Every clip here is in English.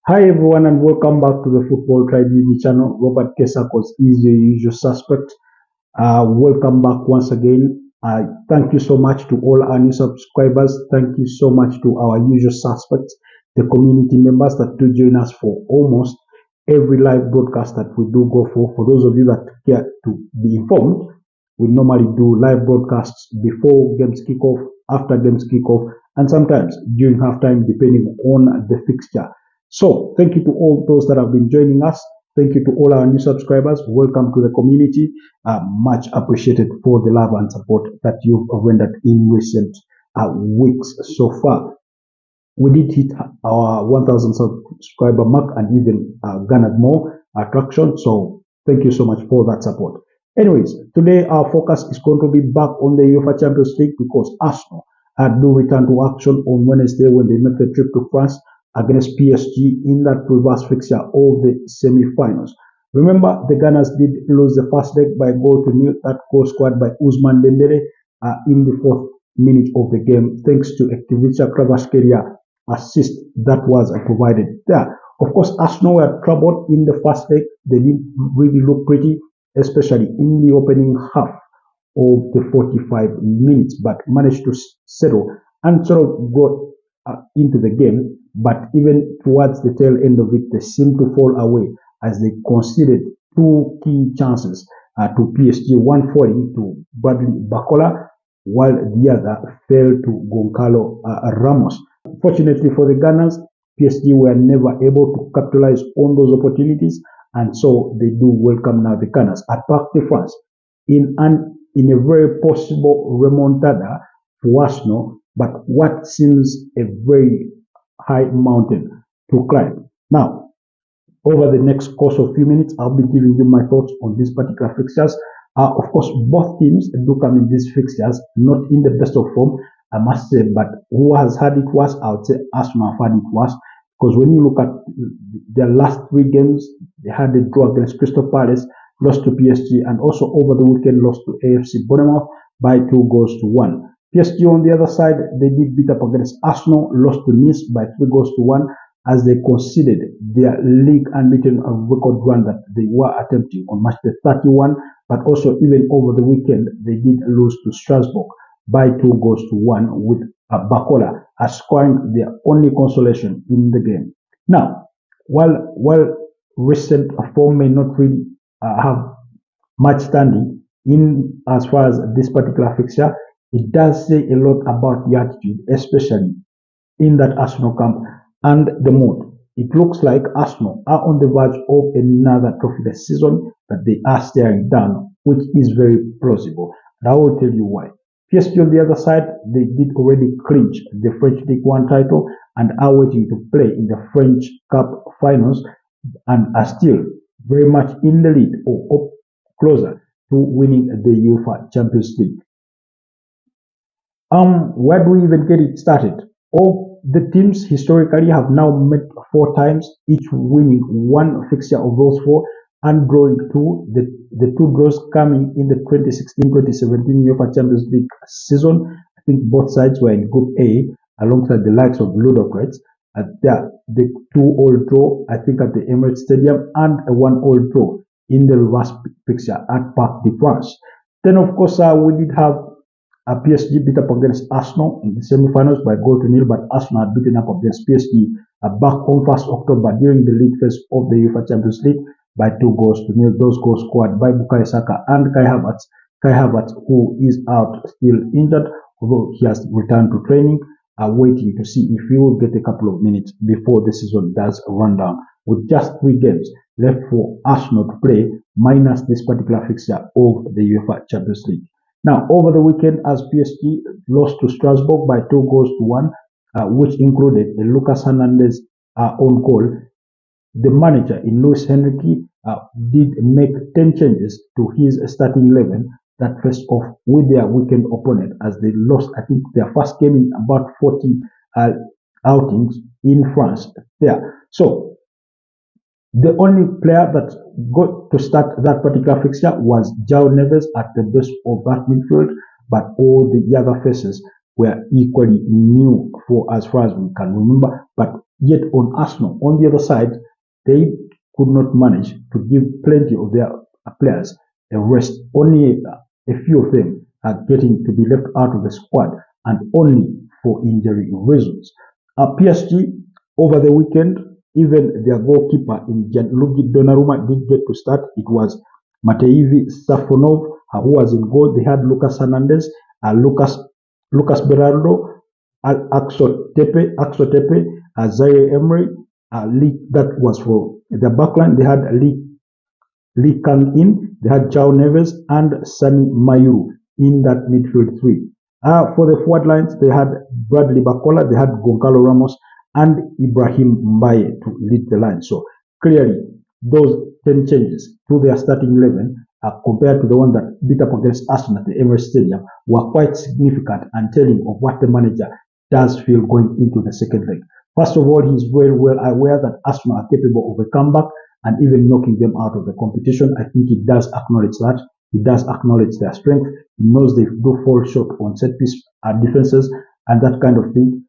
Hi everyone and welcome back to the Football Tribeug channel. Robert Kesakos is your usual suspect. Welcome back once again. Thank you so much to all our new subscribers. Thank you so much to our usual suspects, the community members that do join us for almost every live broadcast that we do go for. For those of you that care to be informed, we normally do live broadcasts before games kick off, after games kick off, and sometimes during halftime, depending on the fixture. So thank you to all those that have been joining us. Thank you to all our new subscribers. Welcome to the community. Much appreciated for the love and support that you've rendered in recent weeks so far. We did hit our 1,000 subscriber mark and even garnered more traction. So thank you so much for that support. Anyways, today our focus is going to be back on the UEFA Champions League because Arsenal do return to action on Wednesday when they make the trip to France against PSG in that reverse fixture of the semi-finals. Remember, the Gunners did lose the first leg by goal to nil. That goal scored by Ousmane Dembele in the 4th minute of the game, thanks to a Kivica Kvaratskhelia assist that was provided there. Of course, Arsenal were troubled in the first leg. They didn't really look pretty, especially in the opening half of the 45 minutes, but managed to settle and sort of go into the game. But even towards the tail end of it, they seemed to fall away as they conceded two key chances to PSG, one falling to Bradley Barcola, while the other fell to Goncalo Ramos. Fortunately for the Gunners, PSG were never able to capitalize on those opportunities, and so they do welcome now the Gunners at Parc de France in a very possible remontada for Arsenal, but what seems a very high mountain to climb. Now, over the next course of few minutes, I'll be giving you my thoughts on these particular fixtures. Of course, both teams do come in these fixtures not in the best of form, I must say, but who has had it worse? I would say Arsenal have had it worse, because when you look at their last three games, they had a draw against Crystal Palace, lost to PSG, and also over the weekend lost to AFC Bournemouth by 2-1. PSG on the other side, they did beat up against Arsenal, lost to Nice by 3-1 as they conceded their league unbeaten record run that they were attempting on match day 31, but also even over the weekend, they did lose to Strasbourg by 2-1 with Barcola scoring their only consolation in the game. Now, while recent form may not really have much standing in as far as this particular fixture, it does say a lot about the attitude, especially in that Arsenal camp and the mood. It looks like Arsenal are on the verge of another trophyless season that they are staring down, which is very plausible. And I will tell you why. PSG on the other side, they did already clinch the French League One title and are waiting to play in the French Cup finals and are still very much in the lead or closer to winning the UEFA Champions League. Where do we even get it started? All the teams historically have now met 4 times, each winning one fixture of those 4 and drawing 2. The 2 draws coming in the 2016-2017 UEFA Champions League season. I think both sides were in Group A alongside the likes of Ludogorets. The 2-all draw, I think, at the Emirates Stadium, and a 1-all draw in the reverse fixture at Parc de France. Then, of course, we did have PSG beat up against Arsenal in the semi-finals by 0-0, but Arsenal had beaten up against PSG back on 1st October during the league phase of the UEFA Champions League by 2-0. Those goals scored by Bukayo Saka and Kai Havertz. Kai Havertz, who is out still injured, although he has returned to training, waiting to see if he will get a couple of minutes before the season does run down. With just 3 games left for Arsenal to play, minus this particular fixture of the UEFA Champions League. Now, over the weekend, as PSG lost to Strasbourg by 2-1, which included a Lucas Hernandez own goal, the manager in Luis Enrique did make 10 changes to his starting 11 that faced off with their weekend opponent as they lost, I think, their first game in about 40 outings in France there. So, the only player that got to start that particular fixture was João Neves at the base of that midfield, but all the other faces were equally new for as far as we can remember. But yet on Arsenal, on the other side, they could not manage to give plenty of their players a rest. Only a few of them are getting to be left out of the squad, and only for injury reasons. PSG over the weekend, even their goalkeeper in Gianluigi Donnarumma did get to start. It was Mateivi Safonov who was in goal. They had Lucas Hernandez, Lucas Berardo, Axo Tepe, Zaire Emery. That was for the backline. They had Lee Kang-in, they had João Neves and Sani Mayuru in that midfield three. For the forward lines, they had Bradley Bacola, they had Goncalo Ramos and Ibrahim Mbaye to lead the line. So clearly, those 10 changes to their starting 11 compared to the one that beat up against Arsenal at the Emirates Stadium were quite significant and telling of what the manager does feel going into the second leg. First of all, he's very well aware that Arsenal are capable of a comeback and even knocking them out of the competition. I think he does acknowledge that. He does acknowledge their strength. He knows they do fall short on set piece defenses and that kind of thing.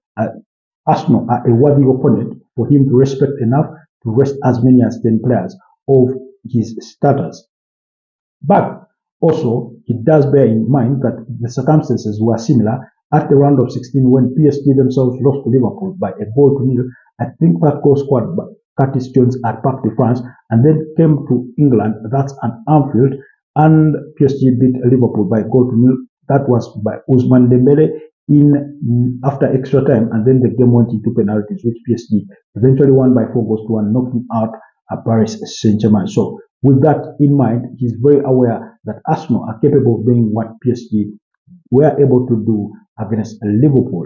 Arsenal are a worthy opponent for him to respect enough to rest as many as 10 players of his starters. But also, he does bear in mind that the circumstances were similar at the round of 16 when PSG themselves lost to Liverpool by a goal to nil. I think that goal scored by Curtis Jones at Parc de France and then came to England, that's at Anfield, and PSG beat Liverpool by a goal to nil. That was by Ousmane Dembele after extra time, and then the game went into penalties, which PSG eventually won by 4-1, knocking out Paris Saint-Germain. So with that in mind, he's very aware that Arsenal are capable of doing what PSG were able to do against Liverpool.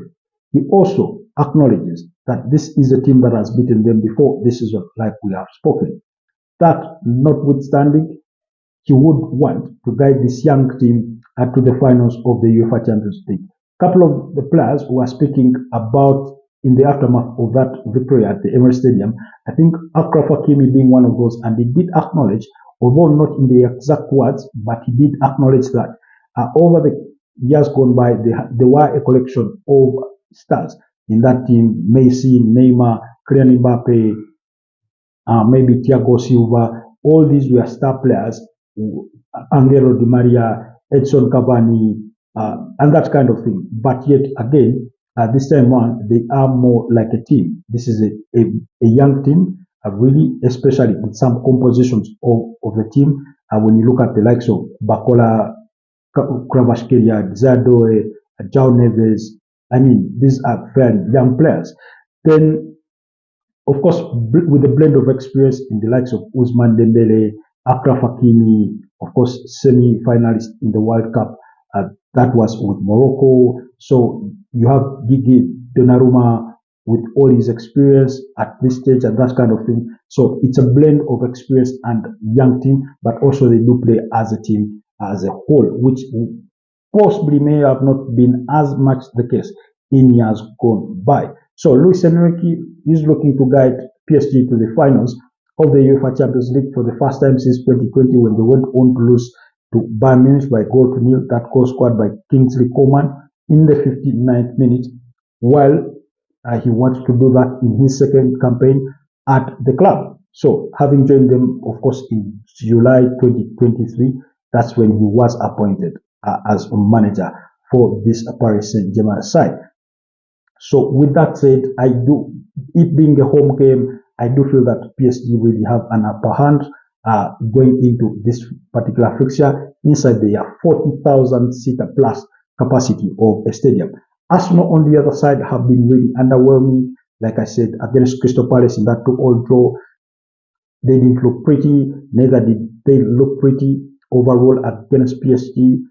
He also acknowledges that this is a team that has beaten them before this season, like we have spoken. That notwithstanding, he would want to guide this young team to the finals of the UEFA Champions League. A couple of the players who are speaking about in the aftermath of that victory at the Emirates Stadium, I think Achraf Hakimi being one of those, and he did acknowledge, although not in the exact words, but he did acknowledge that over the years gone by, there were a collection of stars in that team: Messi, Neymar, Kylian Mbappe, maybe Thiago Silva. All these were star players, Angelo Di Maria, Edson Cavani, and that kind of thing. But yet again, this time around, they are more like a team. This is a young team, really, especially with some compositions of the team. When you look at the likes of Bacola, Kvaratskhelia, Zadoe, João Neves, I mean, these are fairly young players. Then, of course, with a blend of experience in the likes of Ousmane Dembele, Achraf Hakimi, of course, semi-finalist in the World Cup. That was with Morocco. So you have Gigi Donnarumma with all his experience at this stage and that kind of thing. So it's a blend of experience and young team, but also they do play as a team as a whole, which possibly may have not been as much the case in years gone by. So Luis Enrique is looking to guide PSG to the finals of the UEFA Champions League for the first time since 2020, when they went on to lose to Bayern Munich by goal to nil. That goal scored by Kingsley Coman in the 59th minute, while he wants to do that in his second campaign at the club. So having joined them, of course, in July 2023, that's when he was appointed as manager for this Paris Saint-Germain side. So with that said, it being a home game, I do feel that PSG really have an upper hand going into this particular fixture inside their 40,000 seater plus capacity of a stadium. Arsenal on the other side have been really underwhelming. Like I said, against Crystal Palace in that 2-2 draw, they didn't look pretty, neither did they look pretty overall against PSG.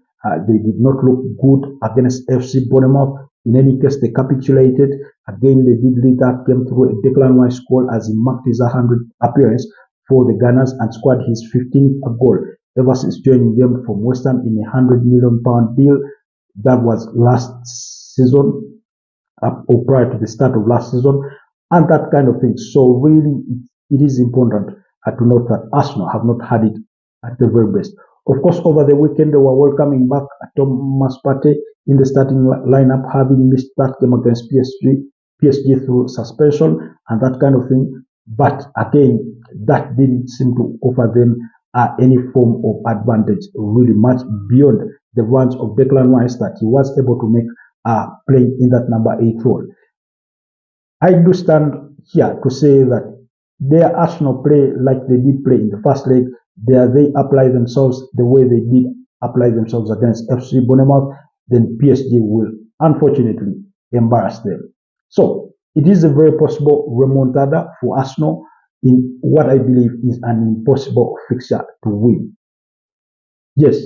They did not look good against FC Bournemouth. In any case, they capitulated. Again, they did lead that game through a Declan Rice goal as he marked his 100th appearance for the Gunners and scored his 15th goal ever since joining them from West Ham in a £100 million deal. That was last season, or prior to the start of last season, and that kind of thing. So really, it is important to note that Arsenal have not had it at the very best. Of course, over the weekend, they were welcoming back Thomas Partey in the starting lineup, having missed that game against PSG through suspension and that kind of thing. But again, that didn't seem to offer them any form of advantage, really much beyond the runs of Declan Rice that he was able to make playing in that number 8 role. I do stand here to say that their Arsenal play like they did play in the first leg, they apply themselves the way they did apply themselves against FC Bournemouth, then PSG will unfortunately embarrass them. So it is a very possible remontada for Arsenal in what I believe is an impossible fixture to win. Yes,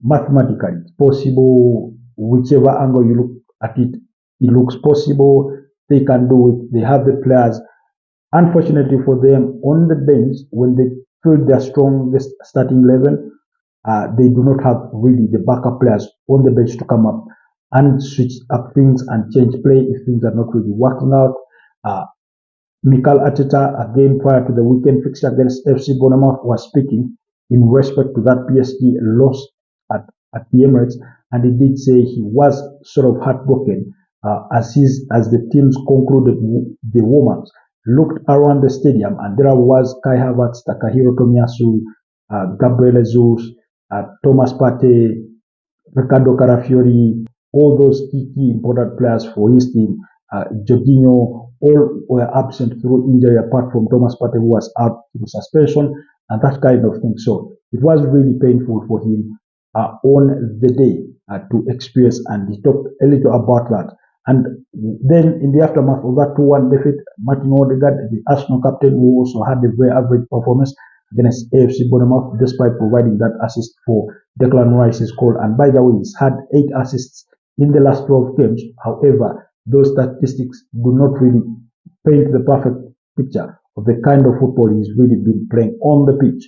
mathematically it's possible. Whichever angle you look at it, it looks possible. They can do it. They have the players. Unfortunately for them, on the bench, when they field their strongest starting 11, they do not have really the backup players on the bench to come up and switch up things and change play if things are not really working out. Mikel Arteta, again prior to the weekend fixture against FC Bournemouth, was speaking in respect to that PSG loss at the Emirates, and he did say he was sort of heartbroken as the teams concluded the warm-ups, looked around the stadium, and there was Kai Havertz, Takahiro Tomiyasu, Gabriel Jesus, Thomas Partey, Ricardo Carafiori, all those key important players for his team, Jorginho, all were absent through injury apart from Thomas Partey, who was out through suspension and that kind of thing. So it was really painful for him on the day to experience, and he talked a little about that. And then in the aftermath of that 2-1 defeat, Martin Odegaard, the Arsenal captain, who also had a very average performance against AFC Bournemouth, despite providing that assist for Declan Rice's goal. And by the way, he's had 8 assists in the last 12 games. However, those statistics do not really paint the perfect picture of the kind of football he's really been playing on the pitch.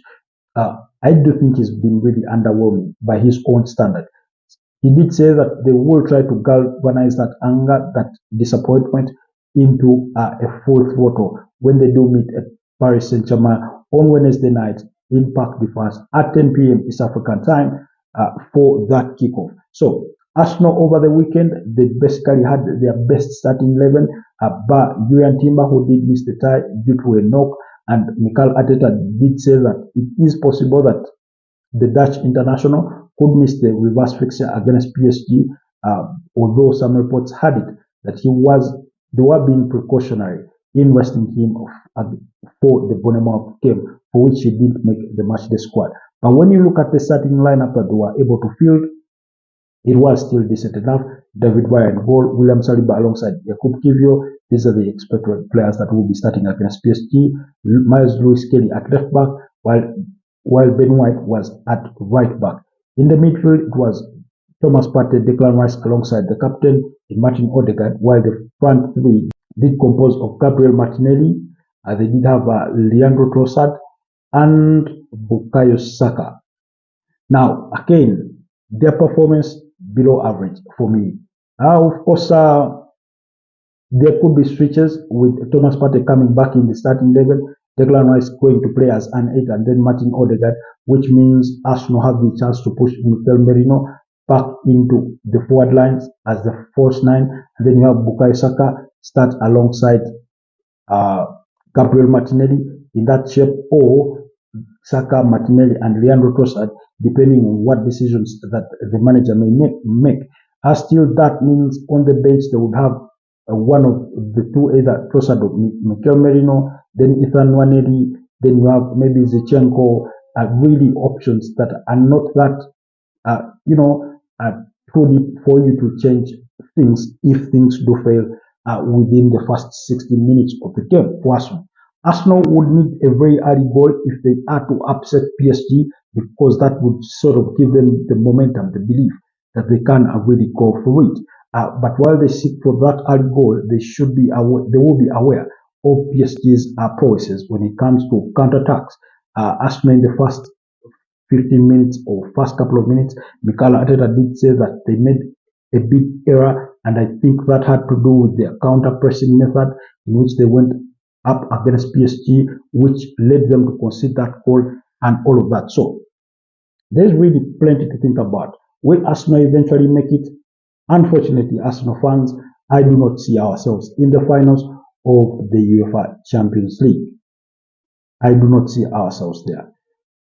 I do think he's been really underwhelming by his own standard. He did say that they will try to galvanize that anger, that disappointment into a full throttle when they do meet at Paris Saint-Germain on Wednesday night in Parc des Princes at 10 p.m. East African time for that kickoff. So Arsenal over the weekend, they basically had their best starting 11, but Julian Timber, who did miss the tie due to a knock, and Mikel Arteta did say that it is possible that the Dutch international could miss the reverse fixture against PSG, although some reports had it that they were being precautionary in resting him for the Bournemouth game, for which he didn't make the matchday squad. But when you look at the starting lineup that they were able to field, it was still decent enough. David Raya in goal, William Saliba alongside Jakub Kiwior. These are the expected players that will be starting against PSG. Miles Lewis Kelly at left back, while Ben White was at right back. In the midfield, it was Thomas Partey, Declan Rice alongside the captain in Martin Odegaard, while the front three did compose of Gabriel Martinelli. They did have Leandro Trossard and Bukayo Saka. Now, again, their performance below average for me. Of course, there could be switches with Thomas Partey coming back in the starting 11, Declan Rice going to play as an 8, and then Martin Odegaard, which means Arsenal have the chance to push Mikel Merino back into the forward lines as the false 9, and then you have Bukayo Saka start alongside Gabriel Martinelli in that shape, or Saka, Martinelli, and Leandro Trossard, depending on what decisions that the manager may make. Still, that means on the bench they would have one of the two, either Trossard or Mikel Merino, then Ethan Nwaneri, then you have maybe Zinchenko, really options that are not that, too deep for you to change things if things do fail within the first 60 minutes of the game for Arsenal. Arsenal would need a very early goal if they are to upset PSG, because that would sort of give them the momentum, the belief that they can really go for it. But while they seek for that early goal, they will be aware of PSG's prowesses when it comes to counterattacks. Arsenal in the first 15 minutes or first couple of minutes, Mikel Arteta did say that they made a big error, and I think that had to do with their counter-pressing method in which they went up against PSG, which led them to concede that goal and all of that. So there's really plenty to think about. Will Arsenal eventually make it? Unfortunately, Arsenal fans, I do not see ourselves in the finals of the UEFA Champions League. I do not see ourselves there.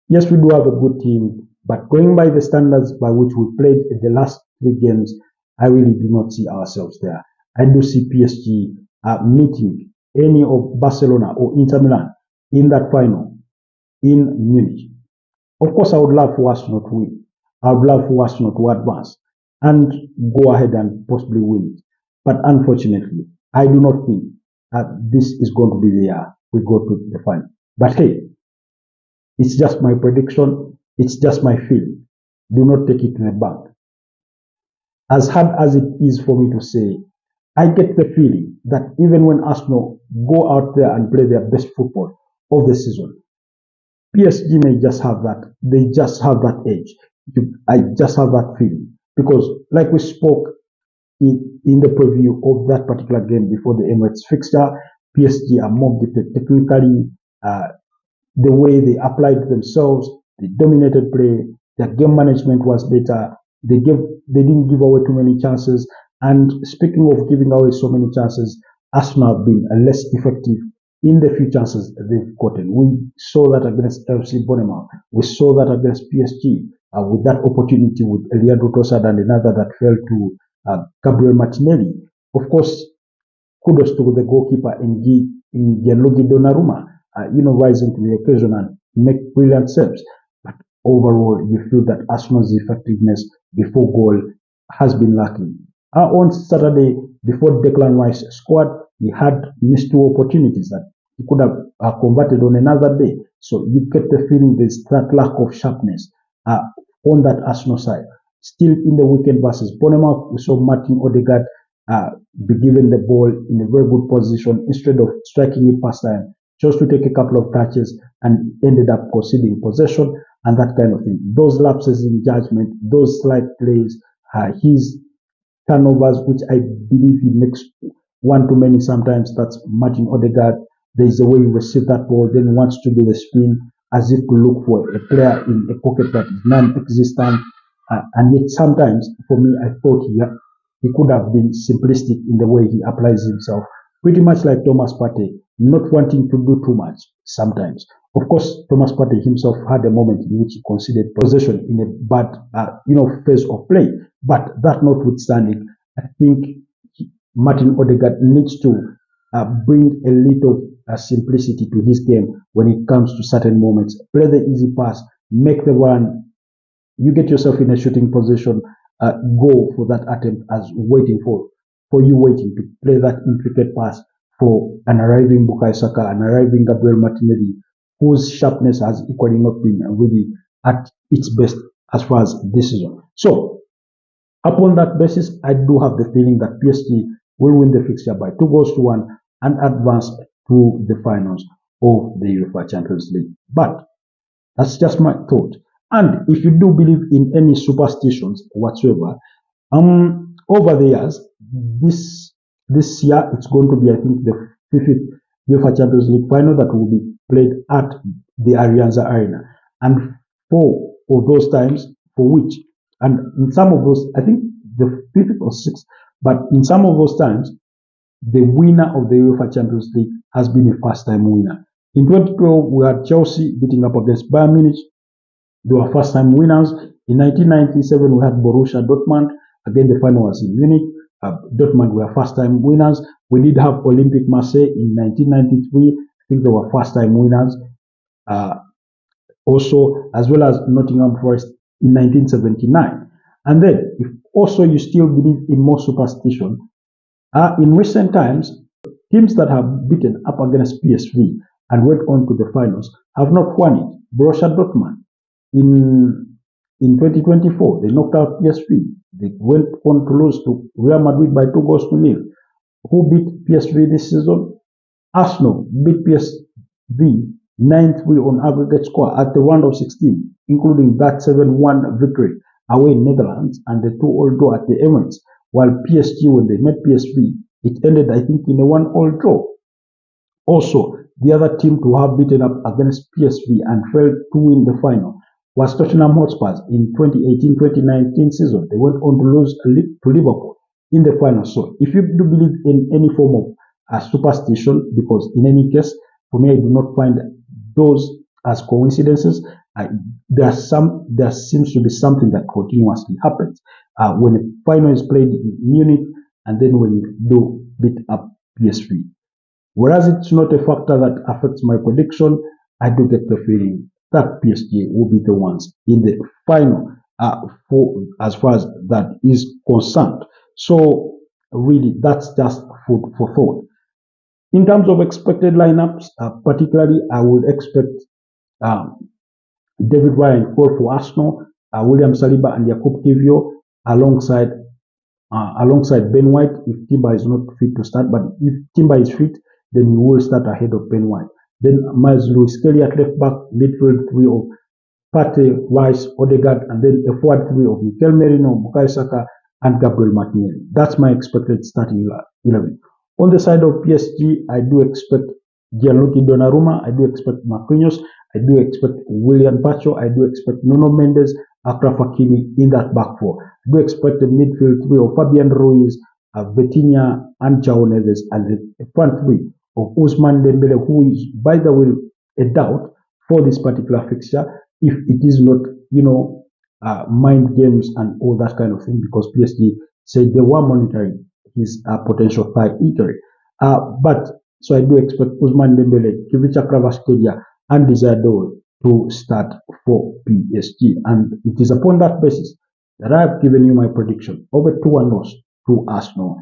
Yes, we do have a good team, but going by the standards by which we played in the last 3 games, I really do not see ourselves there. I do see PSG meeting any of Barcelona or Inter Milan in that final in Munich. Of course, I would love for Arsenal to win. I would love for Arsenal to advance and go ahead and possibly win it. But unfortunately, I do not think that this is going to be the year we go to the final. But hey, it's just my prediction. It's just my feeling. Do not take it to the bank. As hard as it is for me to say, I get the feeling that even when Arsenal go out there and play their best football of the season, PSG may just have that. They just have that edge. I just have that feeling. Because like we spoke in the preview of that particular game before the Emirates fixture, PSG are more gifted technically. The way they applied themselves, they dominated play, their game management was better. They didn't give away too many chances. And speaking of giving away so many chances, Arsenal have been less effective in the few chances they've gotten. We saw that against FC Bournemouth. We saw that against PSG with that opportunity with Eliadou Trossard and another that fell to Gabriel Martinelli. Of course, kudos to the goalkeeper in Gianluigi Donnarumma, rising to the occasion and make brilliant saves. But overall, you feel that Arsenal's effectiveness before goal has been lacking. On Saturday, before Declan Rice scored, he had missed 2 opportunities that he could have converted on another day. So you get the feeling there's that lack of sharpness on that Arsenal side. Still in the weekend versus Bournemouth, we saw Martin Odegaard be given the ball in a very good position instead of striking it past time, just to take a couple of touches and ended up conceding possession and that kind of thing. Those lapses in judgment, those slight plays, his turnovers, which I believe he makes one too many sometimes. That's Martin Odegaard. There is a way he receives that ball, then wants to do the spin as if to look for a player in a pocket that is non-existent. And yet sometimes, for me, I thought he could have been simplistic in the way he applies himself. Pretty much like Thomas Partey, not wanting to do too much sometimes. Of course, Thomas Partey himself had a moment in which he conceded possession in a bad, phase of play. But that notwithstanding, I think Martin Odegaard needs to bring a little simplicity to his game when it comes to certain moments. Play the easy pass, make the run. You get yourself in a shooting position, go for that attempt as waiting to play that intricate pass for an arriving Bukayo Saka, an arriving Gabriel Martinelli, whose sharpness has equally not been really at its best as far as this season. So, upon that basis, I do have the feeling that PSG will win the fixture by 2-1 and advance to the finals of the UEFA Champions League. But that's just my thought. And if you do believe in any superstitions whatsoever, over the years, this year it's going to be, I think, the 5th UEFA Champions League final that will be played at the Allianz Arena. And 4 of those times, for which, and in some of those, I think the 5th or 6th, but in some of those times, the winner of the UEFA Champions League has been a first-time winner. In 2012, we had Chelsea beating up against Bayern Munich. They were first-time winners. In 1997, we had Borussia Dortmund. Again, the final was in Munich. Dortmund were first-time winners. We did have Olympique Marseille in 1993. I think they were first-time winners. Also, as well as Nottingham Forest in 1979. And then, if also you still believe in more superstition, in recent times, teams that have beaten up against PSV and went on to the finals have not won it. Borussia Dortmund in 2024, they knocked out PSV. They went on to lose to Real Madrid by 2-0. Who beat PSV this season? Arsenal beat PSV 9-3 on aggregate score at the round of 16, including that 7-1 victory away in Netherlands and the 2-2 draw at the Emirates. While PSG, when they met PSV, it ended, I think, in a 1-1 draw. Also, the other team to have beaten up against PSV and failed to win the final was Tottenham Hotspur in 2018-2019 season. They went on to lose to Liverpool in the final. So if you do believe in any form of superstition, because in any case, for me, I do not find those as coincidences. There seems to be something that continuously happens when a final is played in Munich, and then when you do beat up PSV. Whereas it's not a factor that affects my prediction, I do get the feeling that PSG will be the ones in the final for as far as that is concerned. So really, that's just food for thought. In terms of expected lineups, particularly, I would expect um, David Ryan call for Arsenal, William Saliba and Jakub Kivio alongside Ben White if Timber is not fit to start. But if Timber is fit, then he will start ahead of Ben White. Then Miles Lewis Kelly at left back, midfield three of Partey, Rice, Odegaard, and then a forward three of Mikel Merino, Bukayo Saka, and Gabriel Martinelli. That's my expected starting 11. On the side of PSG, I do expect Gianluigi Donnarumma, I do expect Marquinhos, I do expect William Pacho, I do expect Nuno Mendes, Achraf Hakimi in that back four. I do expect the midfield three of Fabian Ruiz, Vitinha, and João Neves, and the front three of Ousmane Dembele, who is, by the way, a doubt for this particular fixture, if it is not, mind games and all that kind of thing, because PSG said they were monitoring his potential thigh injury. But so I do expect Ousmane Dembele, Kivicha Kvaratskhelia, and Desire Doe to start for PSG. And it is upon that basis that I have given you my prediction of a 2-1 loss to Arsenal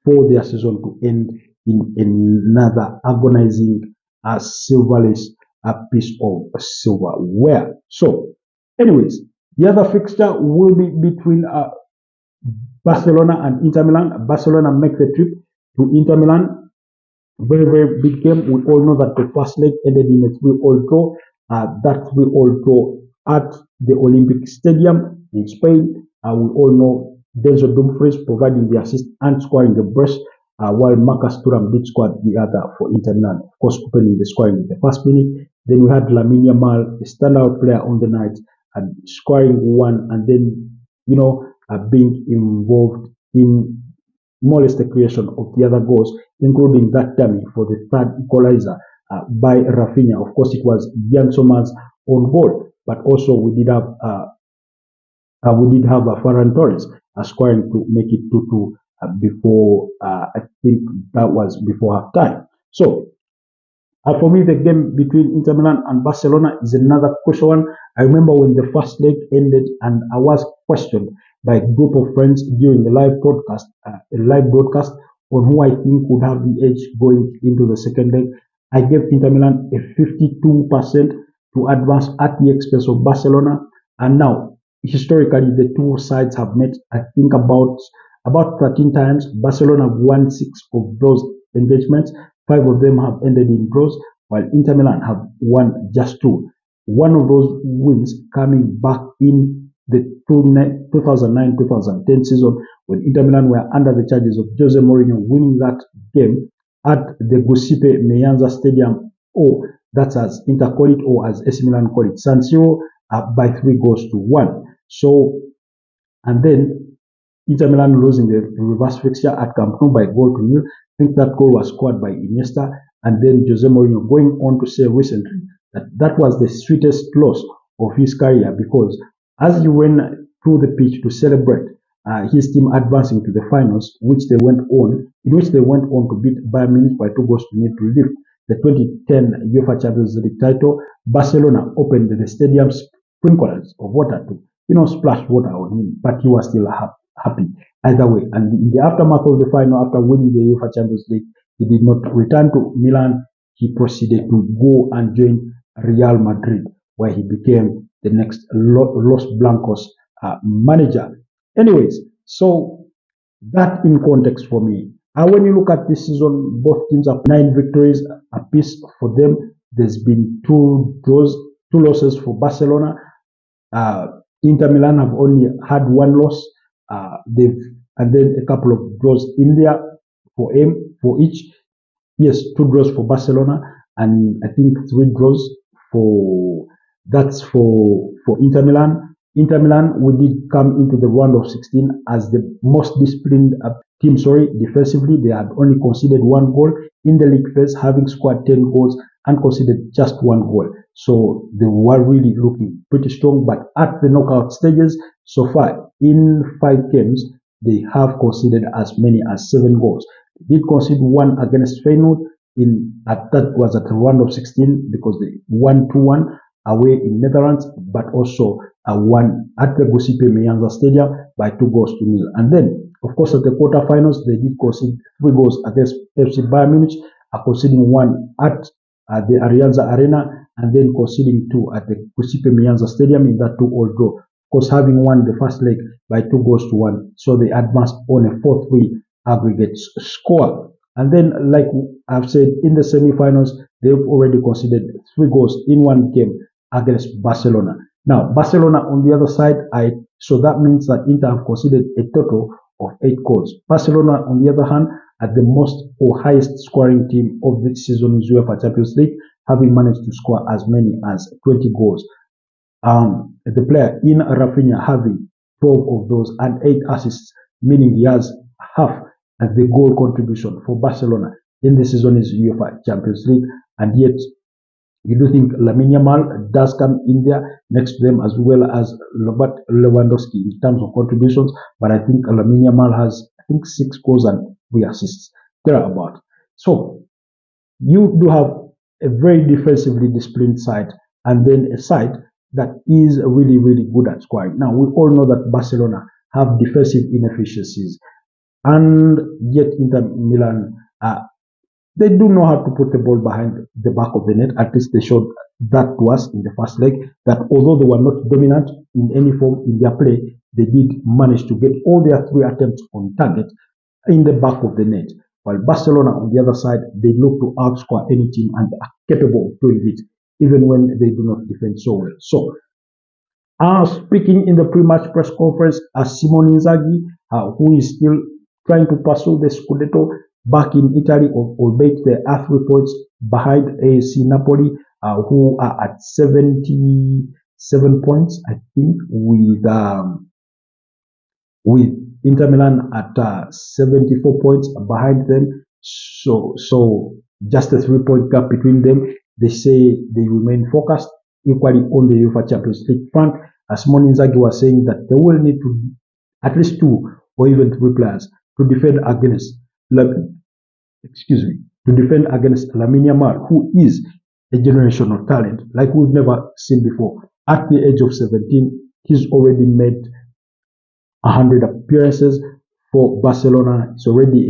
for their season to end in another agonizing silverless piece of silverware. So, anyways, the other fixture will be between Barcelona and Inter Milan. Barcelona make the trip to Inter Milan. Very, very big game. We all know that the first leg ended in a 3-3 draw. That 3-3 draw at the Olympic Stadium in Spain. We all know Denzel Dumfries providing the assist and scoring the brace, while Marcus Thuram did score the other for Inter Milan. Of course, opening the scoring in the first minute. Then we had Lamine Yamal, a standout player on the night, and scoring one, and then being involved in more or less the creation of the other goals, including that dummy for the third equalizer by Rafinha. Of course, it was Jan Sommer's own goal, but also we did have Ferran Torres scoring to make it 2-2 before I think that was before half time. So for me, the game between Inter Milan and Barcelona is another crucial one. I remember when the first leg ended and I was questioned by a group of friends during a live broadcast on who I think would have the edge going into the second leg. I gave Inter Milan a 52% to advance at the expense of Barcelona. And now, historically, the two sides have met, I think, about 13 times. Barcelona have won 6 of those engagements. 5 of them have ended in draws, while Inter Milan have won just 2. One of those wins coming back in the 2009-2010 season, when Inter Milan were under the charges of Jose Mourinho, winning that game at the Giuseppe Meazza Stadium, or that's as Inter call it, or as AC Milan call it, San Siro, by 3-1. So, and then Inter Milan losing the reverse fixture at Camp Nou by 0-0. I think that goal was scored by Iniesta, and then Jose Mourinho going on to say recently that was the sweetest loss of his career, because as he went through the pitch to celebrate his team advancing to the finals, in which they went on to beat Bayern Munich by 2-0 to lift the 2010 UEFA Champions League title. Barcelona opened the stadium sprinklers of water to splash water on him, but he was still happy either way. And in the aftermath of the final, after winning the UEFA Champions League, he did not return to Milan. He proceeded to go and join Real Madrid, where he became the next Los Blancos manager. Anyways, so that in context for me. When you look at this season, both teams have 9 victories apiece for them. There's been 2 draws, 2 losses for Barcelona. Inter Milan have only had 1 loss. And then a couple of draws in there for each. Yes, 2 draws for Barcelona, and I think 3 draws for That's for Inter Milan. Inter Milan, we did come into the round of 16 as the most disciplined team. Sorry, defensively, they had only conceded one goal in the league phase, having scored 10 goals and conceded just one goal. So they were really looking pretty strong. But at the knockout stages, so far in 5 games, they have conceded as many as 7 goals. They did concede one against Feyenoord that was at the round of 16 because they won 2-1 away in Netherlands, but also won at the Giuseppe Meazza Stadium by 2-0. And then, of course, at the quarterfinals, they did concede 3 goals against FC Bayern Munich, conceding one at the Allianz Arena, and then conceding 2 at the Giuseppe Meazza Stadium in that 2-2 draw. Of course, having won the first leg by 2-1, so they advanced on a 4-3 aggregate score. And then, like I've said, in the semi-finals, they've already conceded 3 goals in one game against Barcelona. Now, Barcelona on the other side, so that means that Inter have conceded a total of 8 goals. Barcelona, on the other hand, are the most or highest scoring team of this season's UEFA Champions League, having managed to score as many as 20 goals. The player in Rafinha having 12 of those and 8 assists, meaning he has half as the goal contribution for Barcelona in the season's UEFA Champions League. And yet, you do think Lamine Yamal does come in there next to them, as well as Robert Lewandowski in terms of contributions. But I think Lamine Yamal has, 6 goals and 3 assists thereabout. So you do have a very defensively disciplined side, and then a side that is really, really good at scoring. Now, we all know that Barcelona have defensive inefficiencies, and yet Inter Milan, they do know how to put the ball behind the back of the net. At least they showed that to us in the first leg, that although they were not dominant in any form in their play, they did manage to get all their 3 attempts on target in the back of the net. While Barcelona, on the other side, they look to outscore any team and are capable of doing it, even when they do not defend so well. So, speaking in the pre-match press conference, Simone Inzaghi, who is still trying to pursue the Scudetto back in Italy, albeit they are 3 points behind AC Napoli, who are at 77 points, I think, with Inter Milan at 74 points behind them. So just a 3-point gap between them. They say they remain focused equally on the UEFA Champions League front. As Simone Inzaghi was saying that they will need to at least 2 or even 3 players to defend against Lamine Yamal, who is a generational talent like we've never seen before. At the age of 17, he's already made 100 appearances for Barcelona. He's already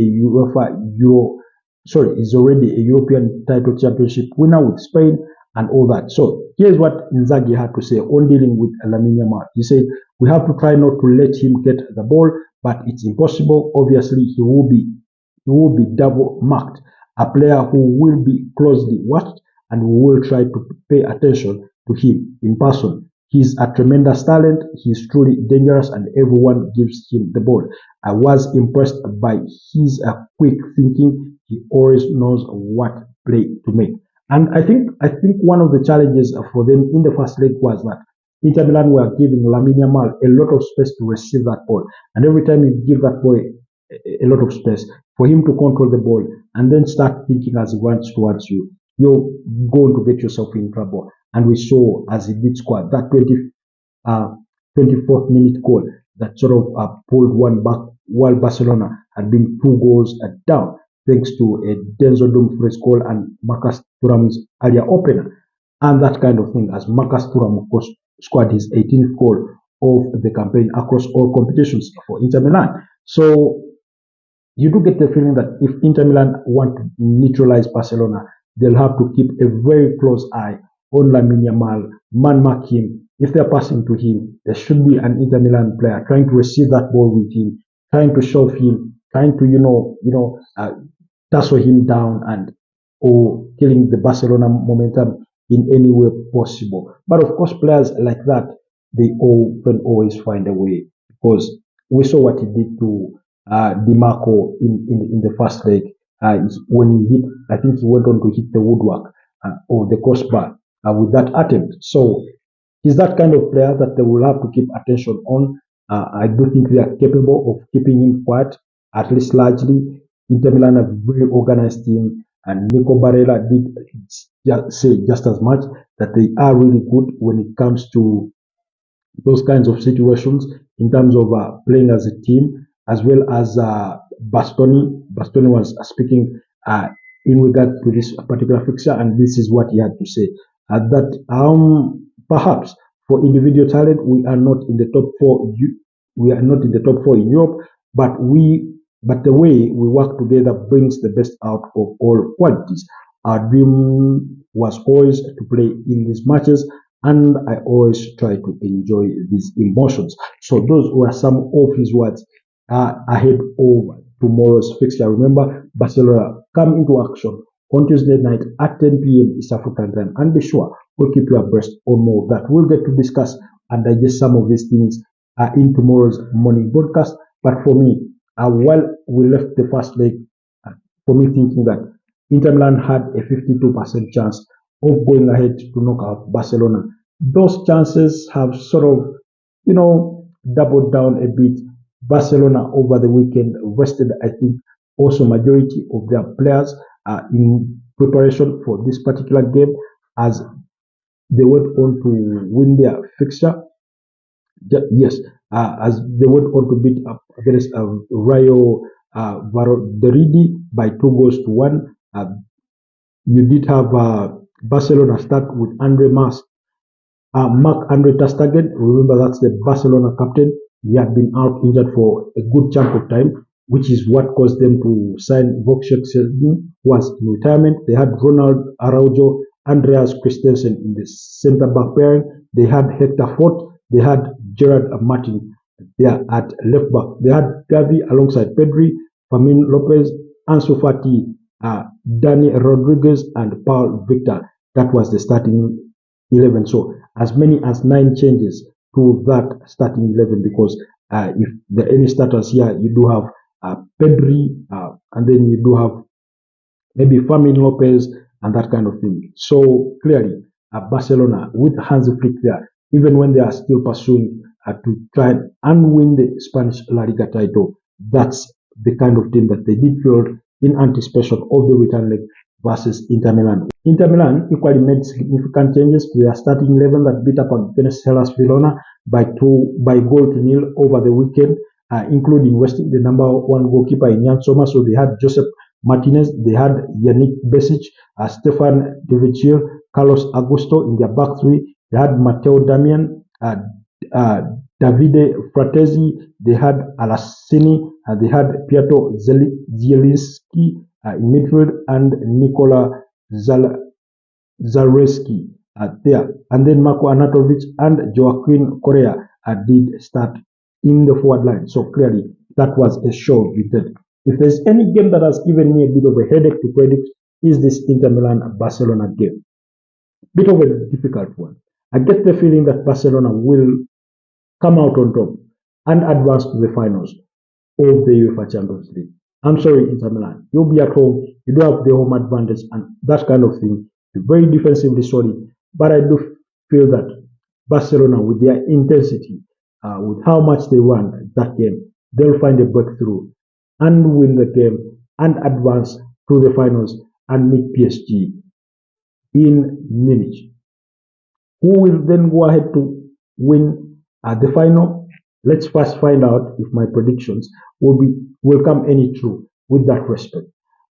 he's already a European title championship winner with Spain and all that. So here's what Inzaghi had to say on dealing with Lamine Yamal. He said, we have to try not to let him get the ball, but it's impossible. Obviously, he will be double marked, a player who will be closely watched, and we will try to pay attention to him in person. He's a tremendous talent. He's truly dangerous, and everyone gives him the ball. I was impressed by his quick thinking. He always knows what play to make. And I think one of the challenges for them in the first leg was that Inter Milan were giving Lamine Yamal a lot of space to receive that ball. And every time you give that boy a lot of space for him to control the ball and then start thinking as he runs towards you, you're going to get yourself in trouble. And we saw as he did score that 24th minute goal that sort of pulled one back while Barcelona had been 2 goals down, thanks to a Denzel Dumfries goal and Marcus Thuram's earlier opener. And that kind of thing, as Marcus Thuram, of course, scored his 18th goal of the campaign across all competitions for Inter Milan. So you do get the feeling that if Inter Milan want to neutralize Barcelona, they'll have to keep a very close eye on Lamine Yamal, man-mark him. If they're passing to him, there should be an Inter Milan player trying to receive that ball with him, trying to shove him, trying to, tussle him down or killing the Barcelona momentum in any way possible. But of course, players like that, they can always find a way, because we saw what he did to Di Marco in the first leg. When he hit, I think he went on to hit the woodwork or the crossbar with that attempt. So He's that kind of player that they will have to keep attention on. I do think they are capable of keeping him quiet, at least largely. Inter Milan have a very organized team, and Nico Barella did say just as much that they are really good when it comes to those kinds of situations in terms of playing as a team, as well as Bastoni. Bastoni was speaking in regard to this particular fixture, and this is what he had to say. That perhaps for individual talent, we are not in the top four. We are not in the top four in Europe, but the way we work together brings the best out of all qualities. Our dream was always to play in these matches, and I always try to enjoy these emotions. So those were some of his words ahead of tomorrow's fixture. Remember, Barcelona come into action on Tuesday night at 10 p.m. East African time, and be sure we'll keep you abreast on more of that. We'll get to discuss and digest some of these things in tomorrow's morning broadcast. But for me, while we left the first leg, for me thinking that Inter Milan had a 52% chance of going ahead to knock out Barcelona. Those chances have sort of, doubled down a bit. Barcelona over the weekend rested, I think, also majority of their players in preparation for this particular game as they went on to win their fixture. Yes, as they went on to beat up against Rayo Vallecano by 2-1. You did have Barcelona start with Marc-Andre ter Stegen. Remember, that's the Barcelona captain. He had been out injured for a good chunk of time, which is what caused them to sign Vokshek, who was in retirement. They had Ronald Araujo, Andreas Christensen in the centre back pairing. They had Hector Fort. They had Gerard Martin there at left back. They had Gavi alongside Pedri, Fermin Lopez, Ansu Fati, Dani Rodriguez, and Paul Victor. That was the starting 11. So as many as 9 changes to that starting 11, because if there are any starters here, you do have Pedri, and then you do have maybe Fermin Lopez and that kind of thing. So clearly, Barcelona with Hansi Flick there, even when they are still pursuing to try and win the Spanish La Liga title, that's the kind of team that they did field in anticipation of the return leg versus Inter Milan. Inter Milan equally made significant changes to their starting 11 that beat up against Hellas Verona by 0-0 over the weekend, including resting the number 1 goalkeeper in Jan Sommer. So they had Josep Martinez, they had Yannick Besic, Stefan De Vrij, Carlos Augusto in their back three. They had Matteo Damian, Davide Fratesi, they had Alassini, they had Pietro Zielinski in midfield, and Nikola Zalewski there. And then Marko Anatovic and Joaquin Correa did start in the forward line. So clearly, that was a show of intent. If there's any game that has given me a bit of a headache to predict, is this Inter Milan-Barcelona game. Bit of a difficult one. I get the feeling that Barcelona will come out on top and advance to the finals of the UEFA Champions League. I'm sorry, Inter Milan. You'll be at home. You do have the home advantage and that kind of thing. You're very defensively solid. But I do feel that Barcelona, with their intensity, with how much they run that game, they'll find a breakthrough and win the game and advance to the finals and meet PSG in Munich. Who will then go ahead to win the final? Let's first find out if my predictions will come any true with that respect.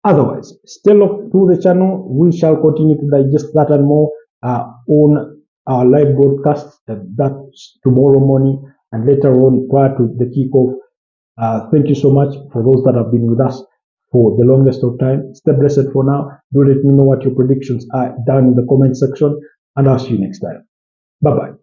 Otherwise, stay locked to the channel. We shall continue to digest that and more on our live broadcast. That's tomorrow morning and later on prior to the kickoff. Thank you so much for those that have been with us for the longest of time. Stay blessed for now. Do let me know what your predictions are down in the comment section, and I'll see you next time. Bye-bye.